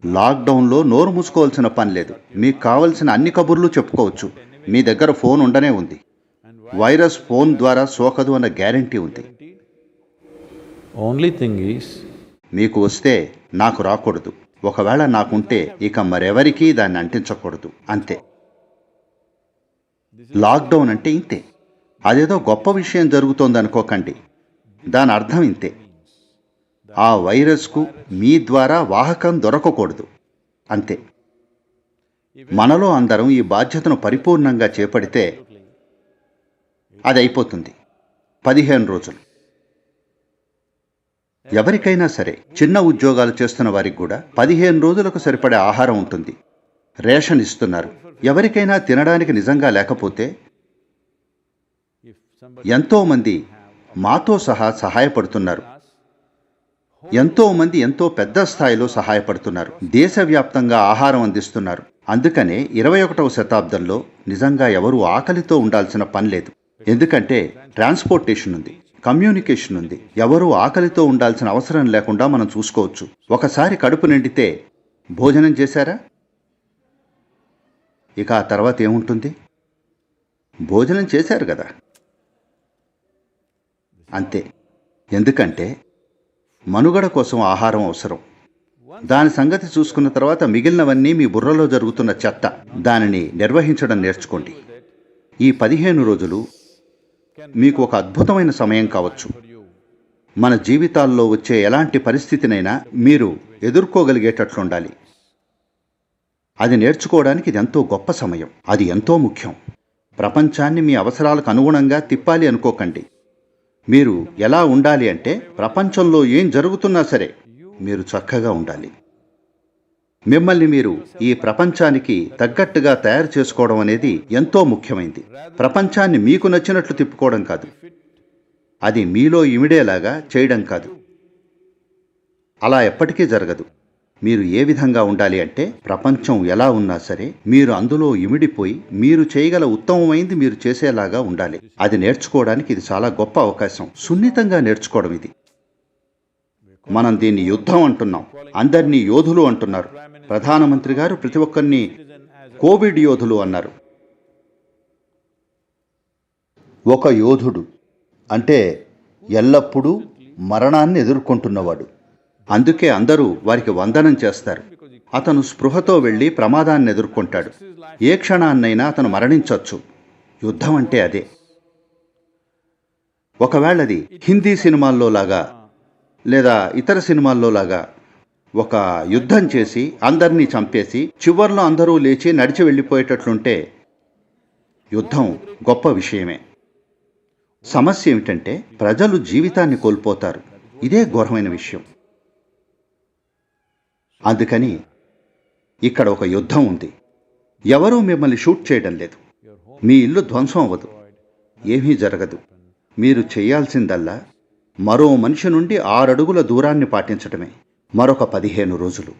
లాక్డౌన్లో నోరు మూసుకోవాల్సిన పని లేదు. మీకు కావలసిన అన్ని కబుర్లు చెప్పుకోవచ్చు. మీ దగ్గర ఫోన్ ఉండనే ఉంది. వైరస్ ఫోన్ ద్వారా సోకదు అన్న గ్యారంటీ ఉంది. Only thing is, మీకు వస్తే నాకు రాకూడదు, ఒకవేళ నాకుంటే ఇక మరెవరికీ దాన్ని అంటించకూడదు, అంతే. లాక్డౌన్ అంటే ఇంతే. అదేదో గొప్ప విషయం జరుగుతోంది అనుకోకండి. దాని అర్థం ఇంతే. ఆ వైరస్కు మీ ద్వారా వాహకం దొరకకూడదు, అంతే. మనలో అందరం ఈ బాధ్యతను పరిపూర్ణంగా చేపడితే అది అయిపోతుంది. 15 రోజులు. ఎవరికైనా సరే, చిన్న ఉద్యోగాలు చేస్తున్న వారికి కూడా 15 రోజులకు సరిపడే ఆహారం ఉంటుంది. రేషన్ ఇస్తున్నారు. ఎవరికైనా తినడానికి నిజంగా లేకపోతే ఎంతోమంది మాతో సహా సహాయపడుతున్నారు. ఎంతోమంది ఎంతో పెద్ద స్థాయిలో సహాయపడుతున్నారు. దేశవ్యాప్తంగా ఆహారం అందిస్తున్నారు. అందుకనే 21వ శతాబ్దంలో నిజంగా ఎవరూ ఆకలితో ఉండాల్సిన పని లేదు. ఎందుకంటే ట్రాన్స్పోర్టేషన్ ఉంది, కమ్యూనికేషన్ ఉంది. ఎవరూ ఆకలితో ఉండాల్సిన అవసరం లేకుండా మనం చూసుకోవచ్చు. ఒకసారి కడుపు నిండితే భోజనం చేశారా, ఇక ఆ తర్వాత ఏముంటుంది? భోజనం చేశారు కదా, అంతే. ఎందుకంటే మనుగడ కోసం ఆహారం అవసరం. దాని సంగతి చూసుకున్న తర్వాత మిగిలినవన్నీ మీ బుర్రలో జరుగుతున్న చెత్త. దానిని నిర్వహించడం నేర్చుకోండి. ఈ 15 రోజులు మీకు ఒక అద్భుతమైన సమయం కావచ్చు. మన జీవితాల్లో వచ్చే ఎలాంటి పరిస్థితినైనా మీరు ఎదుర్కోగలిగేటట్లుండాలి. అది నేర్చుకోవడానికి ఇది ఎంతో గొప్ప సమయం. అది ఎంతో ముఖ్యం. ప్రపంచాన్ని మీ అవసరాలకు అనుగుణంగా తిప్పాలి అనుకోకండి. మీరు ఎలా ఉండాలి అంటే, ప్రపంచంలో ఏం జరుగుతున్నా సరే మీరు చక్కగా ఉండాలి. మిమ్మల్ని మీరు ఈ ప్రపంచానికి తగ్గట్టుగా తయారు చేసుకోవడం అనేది ఎంతో ముఖ్యమైనది. ప్రపంచాన్ని మీకు నచ్చినట్లు తిప్పుకోవడం కాదు, అది మీలో ఇమిడేలాగా చేయడం కాదు. అలా ఎప్పటికీ జరగదు. మీరు ఏ విధంగా ఉండాలి అంటే, ప్రపంచం ఎలా ఉన్నా సరే మీరు అందులో ఇమిడిపోయి మీరు చేయగల ఉత్తమమైంది మీరు చేసేలాగా ఉండాలి. అది నేర్చుకోవడానికి ఇది చాలా గొప్ప అవకాశం. సున్నితంగా నేర్చుకోవడం ఇది. మనం దీన్ని యుద్ధం అంటున్నాం. అందరినీ యోధులు అంటున్నారు. ప్రధానమంత్రి గారు ప్రతి ఒక్కరిని కోవిడ్ యోధులు అన్నారు. ఒక యోధుడు అంటే ఎల్లప్పుడూ మరణాన్ని ఎదుర్కొంటున్నవాడు. అందుకే అందరూ వారికి వందనం చేస్తారు. అతను స్పృహతో వెళ్ళి ప్రమాదాన్ని ఎదుర్కొంటాడు. ఏ క్షణాన్నైనా అతను మరణించవచ్చు. యుద్ధం అంటే అదే. ఒకవేళ అది హిందీ సినిమాల్లో లాగా లేదా ఇతర సినిమాల్లో లాగా ఒక యుద్ధం చేసి అందరినీ చంపేసి చివర్లో అందరూ లేచి నడిచి వెళ్ళిపోయేటట్లుంటే యుద్ధం గొప్ప విషయమే. సమస్య ఏమిటంటే ప్రజలు జీవితాన్ని కోల్పోతారు. ఇదే ఘోరమైన విషయం. అందుకని ఇక్కడ ఒక యుద్ధం ఉంది. ఎవరూ మిమ్మల్ని షూట్ చేయడం లేదు. మీ ఇల్లు ధ్వంసం అవ్వదు. ఏమీ జరగదు. మీరు చేయాల్సిందల్లా మరో మనిషి నుండి 6 అడుగుల దూరాన్ని పాటించడమే. మరొక 15 రోజులు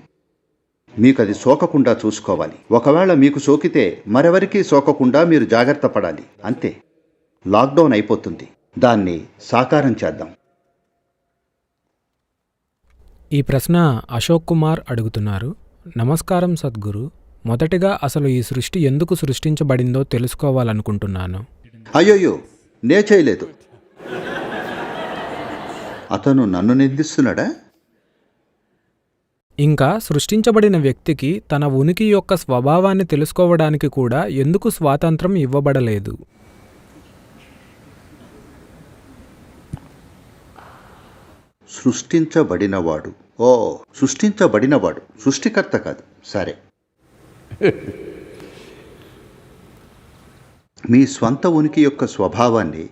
మీకు అది సోకకుండా చూసుకోవాలి. ఒకవేళ మీకు సోకితే మరెవరికీ సోకకుండా మీరు జాగ్రత్త పడాలి. అంతే. లాక్డౌన్ అయిపోతుంది. దాన్ని సాకారం చేద్దాం. ఈ ప్రశ్న అశోక్ కుమార్ అడుగుతున్నారు. నమస్కారం సద్గురు. మొదటిగా అసలు ఈ సృష్టి ఎందుకు సృష్టించబడిందో తెలుసుకోవాలనుకుంటున్నాను. అయ్యోయ్యో, నే చేయలేదు. అతను నన్ను నిందిస్తున్నాడా? ఇంకా సృష్టించబడిన వ్యక్తికి తన ఉనికి యొక్క స్వభావాన్ని తెలుసుకోవడానికి కూడా ఎందుకు స్వాతంత్రం ఇవ్వబడలేదు? సృష్టించబడినవాడు. ఓ, సృష్టించబడినవాడు, సృష్టికర్త కాదు. సరే. మీ స్వంత ఉనికి యొక్క స్వభావాన్ని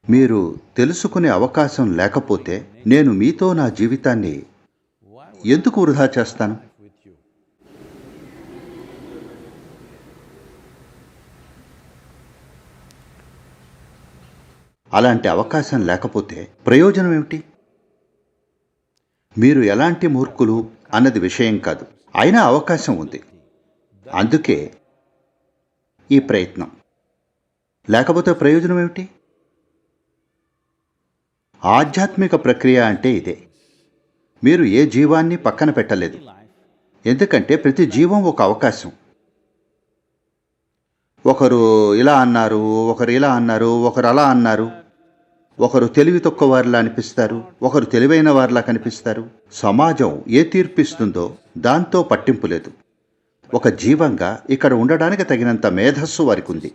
మీరు తెలుసుకునే అవకాశం లేకపోతే నేను మీతో నా జీవితాన్ని ఎందుకు వృధా చేస్తాను? అలాంటి అవకాశం లేకపోతే ప్రయోజనం ఏమిటి? మీరు ఎలాంటి మూర్ఖులు అన్నది విషయం కాదు. అయినా అవకాశం ఉంది. అందుకే ఈ ప్రయత్నం. లేకపోతే ప్రయోజనం ఏమిటి? ఆధ్యాత్మిక ప్రక్రియ అంటే ఇదే. మీరు ఏ జీవాన్ని పక్కన పెట్టలేదు. ఎందుకంటే ప్రతి జీవం ఒక అవకాశం. ఒకరు ఇలా అన్నారు, ఒకరు ఇలా అన్నారు, ఒకరు అలా అన్నారు. ఒకరు తెలివి తక్కువ వారిలా అనిపిస్తారు, ఒకరు తెలివైన వారిలా కనిపిస్తారు. సమాజం ఏ తీర్పిస్తుందో దాంతో పట్టింపు లేదు. ఒక జీవంగా ఇక్కడ ఉండడానికి తగినంత మేధస్సు వారికి ఉంది.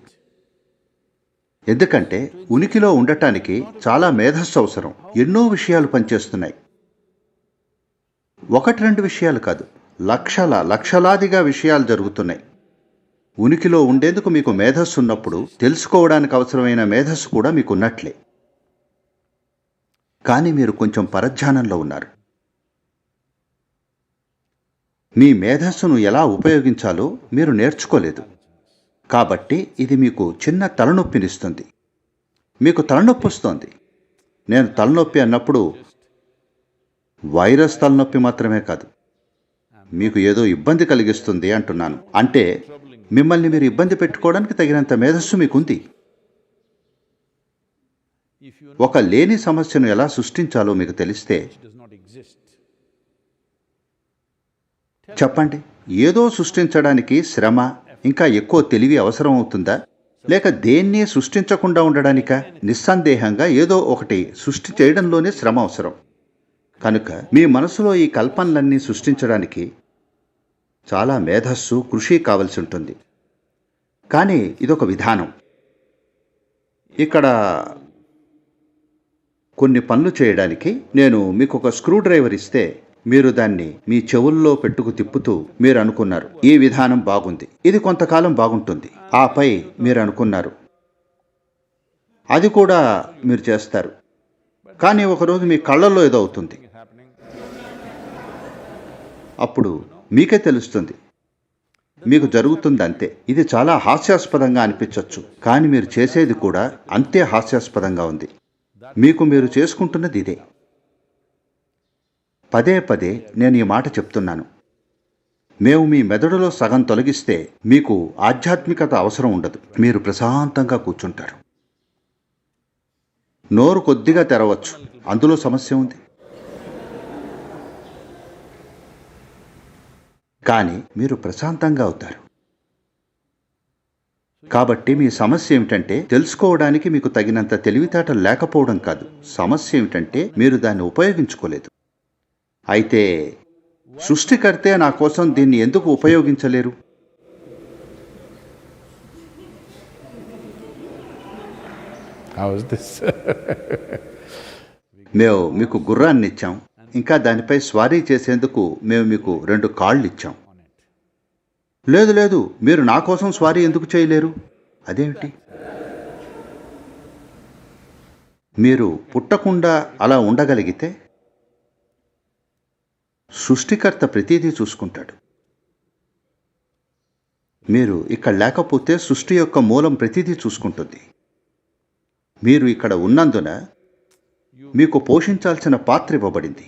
ఎందుకంటే ఉనికిలో ఉండటానికి చాలా మేధస్సు అవసరం. ఎన్నో విషయాలు పనిచేస్తున్నాయి. 1-2 విషయాలు కాదు, లక్షలాదిగా విషయాలు జరుగుతున్నాయి. ఉనికిలో ఉండేందుకు మీకు మేధస్సు ఉన్నప్పుడు తెలుసుకోవడానికి అవసరమైన మేధస్సు కూడా మీకు ఉన్నట్లే. కానీ మీరు కొంచెం పరధ్యానంలో ఉన్నారు. మీ మేధస్సును ఎలా ఉపయోగించాలో మీరు నేర్చుకోలేదు. కాబట్టి ఇది మీకు చిన్న తలనొప్పినిస్తుంది. మీకు తలనొప్పి వస్తోంది. నేను తలనొప్పి అన్నప్పుడు వైరస్ తలనొప్పి మాత్రమే కాదు, మీకు ఏదో ఇబ్బంది కలిగిస్తుంది అంటున్నాను. అంటే మిమ్మల్ని మీరు ఇబ్బంది పెట్టుకోవడానికి తగినంత మేధస్సు మీకుంది. ఒక లేని సమస్యను ఎలా సృష్టించాలో మీకు తెలిస్తే చెప్పండి. ఏదో సృష్టించడానికి శ్రమ ఇంకా ఎక్కువ తెలివి అవసరం అవుతుందా? లేక దేన్ని సృష్టించకుండా ఉండడానికా? నిస్సందేహంగా ఏదో ఒకటి సృష్టి చేయడంలోనే శ్రమ అవసరం. కనుక మీ మనసులో ఈ కల్పనలన్నీ సృష్టించడానికి చాలా మేధస్సు, కృషి కావలసి ఉంటుంది. కానీ ఇదొక విధానం. ఇక్కడ కొన్ని పనులు చేయడానికి నేను మీకు ఒక స్క్రూ డ్రైవర్ ఇస్తే మీరు దాన్ని మీ చెవుల్లో పెట్టుకు తిప్పుతూ మీరు అనుకున్నారు, ఈ విధానం బాగుంది, ఇది కొంతకాలం బాగుంటుంది. ఆపై మీరు అనుకున్నారు, అది కూడా మీరు చేస్తారు. కానీ ఒకరోజు మీ కళ్ళల్లో ఏదో అవుతుంది. అప్పుడు మీకే తెలుస్తుంది మీకు జరుగుతుంది అంతే. ఇది చాలా హాస్యాస్పదంగా అనిపించవచ్చు, కానీ మీరు చేసేది కూడా అంతే హాస్యాస్పదంగా ఉంది. మీకు మీరు చేసుకుంటున్నది ఇదే. పదే పదే నేను ఈ మాట చెప్తున్నాను. మేము మీ మెదడులో సగం తొలగిస్తే మీకు ఆధ్యాత్మికత అవసరం ఉండదు. మీరు ప్రశాంతంగా కూర్చుంటారు. నోరు కొద్దిగా తెరవచ్చు, అందులో సమస్య ఉంది. కానీ మీరు ప్రశాంతంగా అవుతారు. కాబట్టి మీ సమస్య ఏమిటంటే తెలుసుకోవడానికి మీకు తగినంత తెలివితేటలు లేకపోవడం కాదు. సమస్య ఏమిటంటే మీరు దాన్ని ఉపయోగించుకోలేదు. అయితే సృష్టికర్తే నా కోసం దీన్ని ఎందుకు ఉపయోగించలేరు? How is this? మేము మీకు గుర్రాన్ని ఇచ్చాం, ఇంకా దానిపై స్వారీ చేసేందుకు మేము మీకు 2 కాళ్ళు ఇచ్చాం. లేదు లేదు, మీరు నా కోసం స్వారీ ఎందుకు చేయలేరు? అదేమిటి? మీరు పుట్టకుండా అలా ఉండగలిగితే సృష్టికర్త ప్రతిదీ చూసుకుంటాడు. మీరు ఇక్కడ లేకపోతే సృష్టి యొక్క మూలం ప్రతిదీ చూసుకుంటుంది. మీరు ఇక్కడ ఉన్నందున మీకు పోషించాల్సిన పాత్ర ఇవ్వబడింది.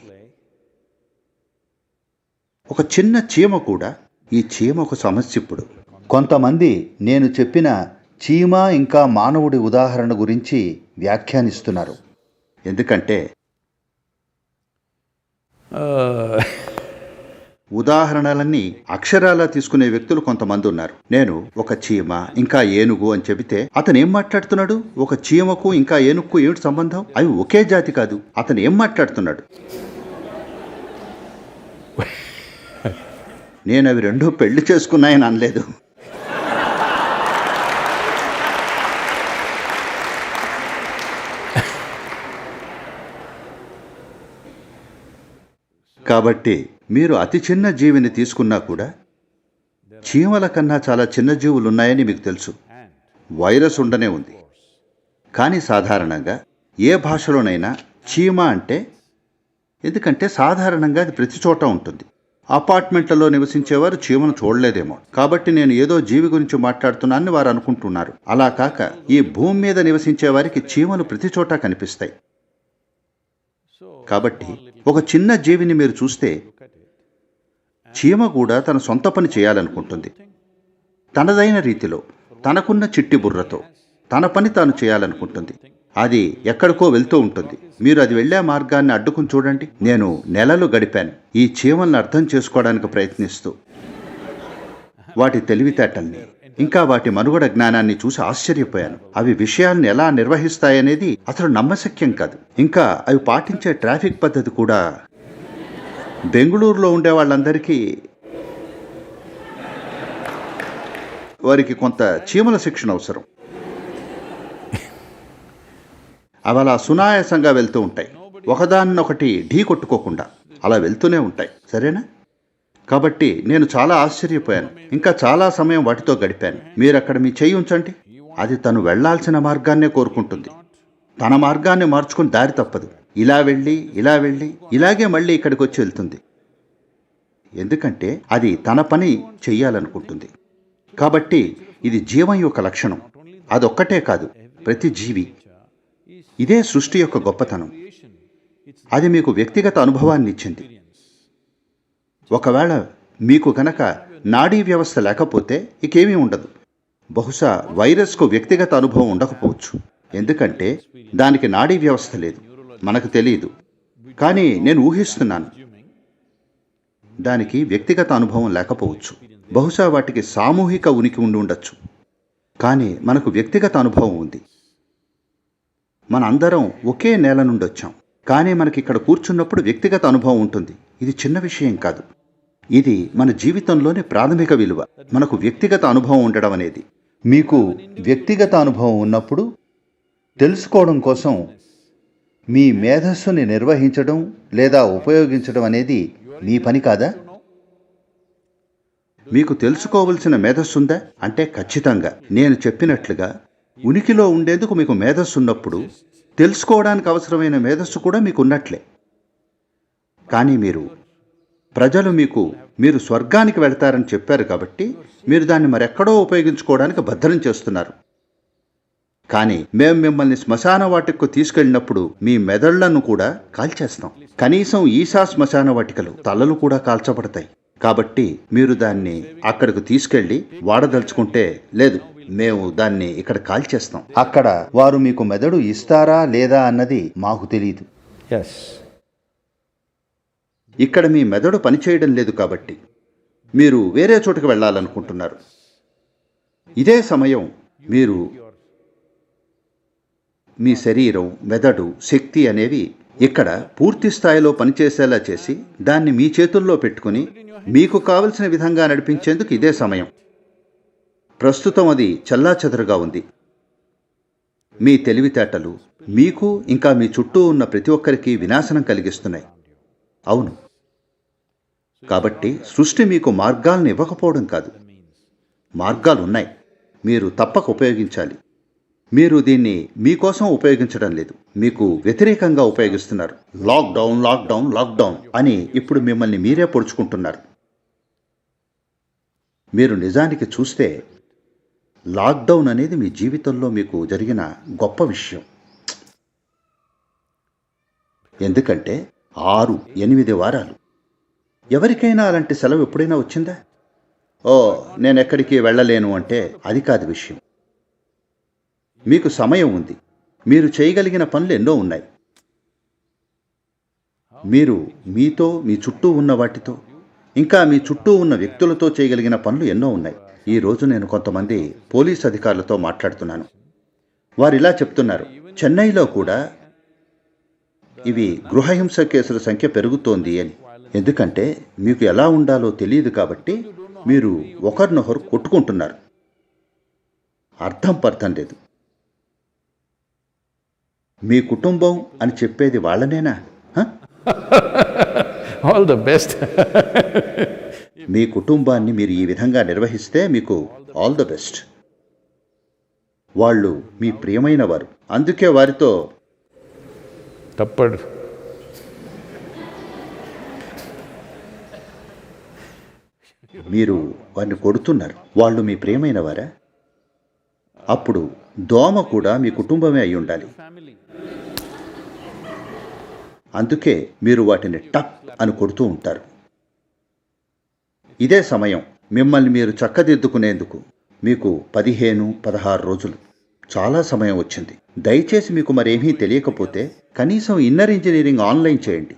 ఒక చిన్న చీమ కూడా, ఈ చీమ ఒక సమస్య. ఇప్పుడు కొంతమంది నేను చెప్పిన చీమ ఇంకా మానవుడి ఉదాహరణ గురించి వ్యాఖ్యానిస్తున్నారు. ఎందుకంటే ఉదాహరణలన్నీ అక్షరాలా తీసుకునే వ్యక్తులు కొంతమంది ఉన్నారు. నేను ఒక చీమ ఇంకా ఏనుగు అని చెబితే అతను ఏం మాట్లాడుతున్నాడు? ఒక చీమకు ఇంకా ఏనుగుకు ఏమిటి సంబంధం? అవి ఒకే జాతి కాదు. అతను ఏం మాట్లాడుతున్నాడు? నేను అవి 2 పెళ్లి చేసుకున్నాయని అనలేదు. కాబట్టి మీరు అతి చిన్న జీవిని తీసుకున్నా కూడా చీమల కన్నా చాలా చిన్న జీవులు ఉన్నాయని మీకు తెలుసు. వైరస్ ఉండనే ఉంది. కానీ సాధారణంగా ఏ భాషలోనైనా చీమ అంటే, ఎందుకంటే సాధారణంగా అది ప్రతి చోట ఉంటుంది. అపార్ట్మెంట్లలో నివసించేవారు చీమను చూడలేదేమో, కాబట్టి నేను ఏదో జీవి గురించి మాట్లాడుతున్నానని వారు అనుకుంటున్నారు. అలా కాక ఈ భూమి మీద నివసించే వారికి చీమలు ప్రతి చోట కనిపిస్తాయి. కాబట్టి ఒక చిన్న జీవిని మీరు చూస్తే చీమ కూడా తన సొంత పని చేయాలనుకుంటుంది. తనదైన రీతిలో, తనకున్న చిట్టి బుర్రతో తన పని తాను చేయాలనుకుంటుంది. అది ఎక్కడికో వెళ్తూ ఉంటుంది. మీరు అది వెళ్ళే మార్గాన్ని అడ్డుకుని చూడండి. నేను నెలలు గడిపాను ఈ చీమల్ని అర్థం చేసుకోవడానికి ప్రయత్నిస్తూ. వాటి తెలివితేటల్ని ఇంకా వాటి మనుగడ జ్ఞానాన్ని చూసి ఆశ్చర్యపోయాను. అవి విషయాలను ఎలా నిర్వహిస్తాయనేది అసలు నమ్మశక్యం కాదు. ఇంకా అవి పాటించే ట్రాఫిక్ పద్ధతి కూడా. బెంగళూరులో ఉండే వాళ్ళందరికీ వారికి కొంత చీమల శిక్షణ అవసరం. అవి అలా సునాయాసంగా వెళ్తూ ఉంటాయి, ఒకదాన్నొకటి ఢీ కొట్టుకోకుండా అలా వెళ్తూనే ఉంటాయి. సరేనా? కాబట్టి నేను చాలా ఆశ్చర్యపోయాను. ఇంకా చాలా సమయం వాటితో గడిపాను. మీరు అక్కడ మీ చెయ్యి ఉంచండి. అది తను వెళ్లాల్సిన మార్గాన్నే కోరుకుంటుంది. తన మార్గాన్ని మార్చుకుని దారి తప్పదు. ఇలా వెళ్ళి ఇలాగే మళ్ళీ ఇక్కడికి వచ్చి వెళ్తుంది. ఎందుకంటే అది తన పని చెయ్యాలనుకుంటుంది. కాబట్టి ఇది జీవం యొక్క లక్షణం. అదొక్కటే కాదు, ప్రతి జీవి. ఇదే సృష్టి యొక్క గొప్పతనం. అది మీకు వ్యక్తిగత అనుభవాన్ని ఇచ్చింది. ఒకవేళ మీకు కనుక నాడీ వ్యవస్థ లేకపోతే ఇకేమీ ఉండదు. బహుశా వైరస్కు వ్యక్తిగత అనుభవం ఉండకపోవచ్చు, ఎందుకంటే దానికి నాడీ వ్యవస్థ లేదు, మనకు తెలియదు. కానీ నేను ఊహిస్తున్నాను, దానికి వ్యక్తిగత అనుభవం లేకపోవచ్చు. బహుశా వాటికి సామూహిక ఉనికి ఉండి ఉండొచ్చు. కానీ మనకు వ్యక్తిగత అనుభవం ఉంది. మనందరం ఒకే నేల నుండి వచ్చాం, కానీ మనకి ఇక్కడ కూర్చున్నప్పుడు వ్యక్తిగత అనుభవం ఉంటుంది. ఇది చిన్న విషయం కాదు. ఇది మన జీవితంలోని ప్రాథమిక విలువ, మనకు వ్యక్తిగత అనుభవం ఉండడం అనేది. మీకు వ్యక్తిగత అనుభవం ఉన్నప్పుడు తెలుసుకోవడం కోసం మీ మేధస్సుని నిర్వహించడం లేదా ఉపయోగించడం అనేది మీ పని కాదా? మీకు తెలుసుకోవలసిన మేధస్సు ఉందా అంటే ఖచ్చితంగా. నేను చెప్పినట్లుగా ఉనికిలో ఉండేందుకు మీకు మేధస్సు ఉన్నప్పుడు తెలుసుకోవడానికి అవసరమైన మేధస్సు కూడా మీకు ఉన్నట్లే. కానీ ప్రజలు మీరు స్వర్గానికి వెళ్తారని చెప్పారు కాబట్టి మీరు దాన్ని మరెక్కడో ఉపయోగించుకోవడానికి భద్రం చేస్తున్నారు. కానీ మేము మిమ్మల్ని శ్మశాన వాటికకు తీసుకెళ్ళినప్పుడు మీ మెదళ్లను కూడా కాల్చేస్తాం. కనీసం ఈశా శ్మశాన వాటికలు తలలు కూడా కాల్చబడతాయి. కాబట్టి మీరు దాన్ని అక్కడికి తీసుకెళ్ళి వాడదలుచుకుంటే, లేదు మేము దాన్ని ఇక్కడ కాల్చేస్తాం, అక్కడ వారు మీకు మెదడు ఇస్తారా లేదా అన్నది మాకు తెలియదు. Yes. ఇక్కడ మీ మెదడు పనిచేయడం లేదు కాబట్టి మీరు వేరే చోటుకు వెళ్ళాలనుకుంటున్నారు. ఇదే సమయం మీరు మీ శరీరం, మెదడు, శక్తి అనేవి ఇక్కడ పూర్తి స్థాయిలో పనిచేసేలా చేసి దాన్ని మీ చేతుల్లో పెట్టుకుని మీకు కావలసిన విధంగా నడిపించేందుకు ఇదే సమయం. ప్రస్తుతం అది చెల్లాచెదరుగా ఉంది. మీ తెలివితేటలు మీకు ఇంకా మీ చుట్టూ ఉన్న ప్రతి ఒక్కరికి వినాశనం కలిగిస్తున్నాయి. అవును, కాబట్టి సృష్టి మీకు మార్గాలను ఇవ్వకపోవడం కాదు, మార్గాలున్నాయి, మీరు తప్పక ఉపయోగించాలి. మీరు దీన్ని మీకోసం ఉపయోగించడం లేదు, మీకు వ్యతిరేకంగా ఉపయోగిస్తున్నారు. లాక్డౌన్ లాక్డౌన్ లాక్డౌన్ అని ఇప్పుడు మిమ్మల్ని మీరే పొడుచుకుంటున్నారు. మీరు నిజానికి చూస్తే లాక్డౌన్ అనేది మీ జీవితంలో మీకు జరిగిన గొప్ప విషయం. ఎందుకంటే 6-8 వారాలు. ఎవరికైనా అలాంటి సెలవు ఎప్పుడైనా వచ్చిందా? ఓ నేను ఎక్కడికి వెళ్ళలేను అంటే అది కాదు విషయం. మీకు సమయం ఉంది, మీరు చేయగలిగిన పనులు ఎన్నో ఉన్నాయి. మీరు మీతో, మీ చుట్టూ ఉన్న వాటితో, ఇంకా మీ చుట్టూ ఉన్న వ్యక్తులతో చేయగలిగిన పనులు ఎన్నో ఉన్నాయి. ఈరోజు నేను కొంతమంది పోలీస్ అధికారులతో మాట్లాడుతున్నాను. వారు ఇలా చెప్తున్నారు, చెన్నైలో కూడా ఇవి గృహహింస కేసుల సంఖ్య పెరుగుతోంది అని. ఎందుకంటే మీకు ఎలా ఉండాలో తెలియదు కాబట్టి మీరు ఒకరినొకరు కొట్టుకుంటున్నారు. అర్థం లేదు. మీ కుటుంబం అని చెప్పేది వాళ్ళనేనా? All the best. మీ కుటుంబాన్ని మీరు ఈ విధంగా నిర్వహిస్తే మీకు ఆల్ ద బెస్ట్. వాళ్ళు మీ ప్రియమైన వారు, అందుకే వారితో తప్పడు. మీరు వారిని కొడుతున్నారు. వాళ్ళు మీ ప్రియమైన వారా? అప్పుడు దోమ కూడా మీ కుటుంబమే అయి ఉండాలి. అందుకే మీరు వాటిని టక్ అని కొడుతూ ఉంటారు. ఇదే సమయం మిమ్మల్ని మీరు చక్కదిద్దుకునేందుకు. మీకు 15-16 రోజులు చాలా సమయం వచ్చింది. దయచేసి మీకు మరేమీ తెలియకపోతే కనీసం ఇన్నర్ ఇంజనీరింగ్ ఆన్లైన్ చేయండి.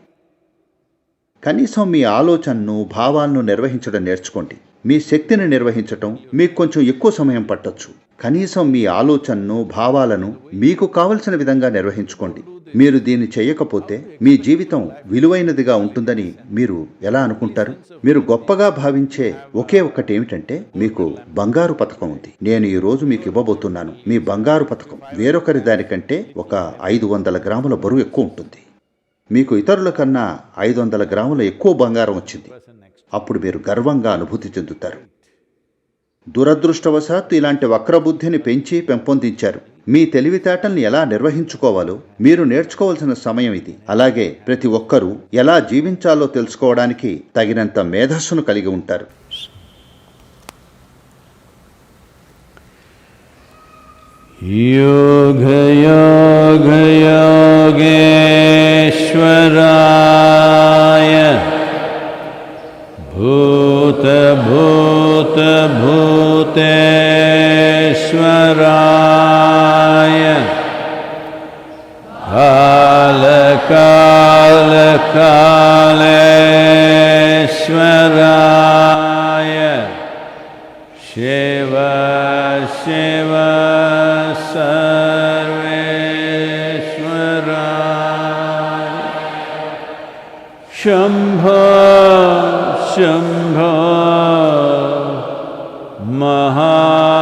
కనీసం మీ ఆలోచనను, భావాలను నిర్వహించడం నేర్చుకోండి. మీ శక్తిని నిర్వహించటం మీకు కొంచెం ఎక్కువ సమయం పట్టొచ్చు. కనీసం మీ ఆలోచనను, భావాలను మీకు కావలసిన విధంగా నిర్వహించుకోండి. మీరు దీన్ని చేయకపోతే మీ జీవితం విలువైనదిగా ఉంటుందని మీరు ఎలా అనుకుంటారు? మీరు గొప్పగా భావించే ఒకే ఒక్కటి ఏమిటంటే మీకు బంగారు పతకం ఉంది. నేను ఈ రోజు మీకు ఇవ్వబోతున్నాను. మీ బంగారు పతకం వేరొకరి దానికంటే ఒక 500 గ్రాముల బరువు ఎక్కువ ఉంటుంది. మీకు ఇతరుల కన్నా 500 గ్రాముల ఎక్కువ బంగారం వచ్చింది. అప్పుడు మీరు గర్వంగా అనుభూతి చెందుతారు. దురదృష్టవశాత్తు ఇలాంటి వక్రబుద్ధిని పెంపొందించారు. మీ తెలివితేటల్ని ఎలా నిర్వహించుకోవాలో మీరు నేర్చుకోవాల్సిన సమయం ఇది. అలాగే ప్రతి ఒక్కరూ ఎలా జీవించాలో తెలుసుకోవడానికి తగినంత మేధస్సును కలిగి ఉంటారు. యోగ యోగ యోగేశ్వరాయ భూత భూత భూతేశ్వరాయ కాల కాల కాళేశ్వరాయ శివ శివ शंभो महादेव।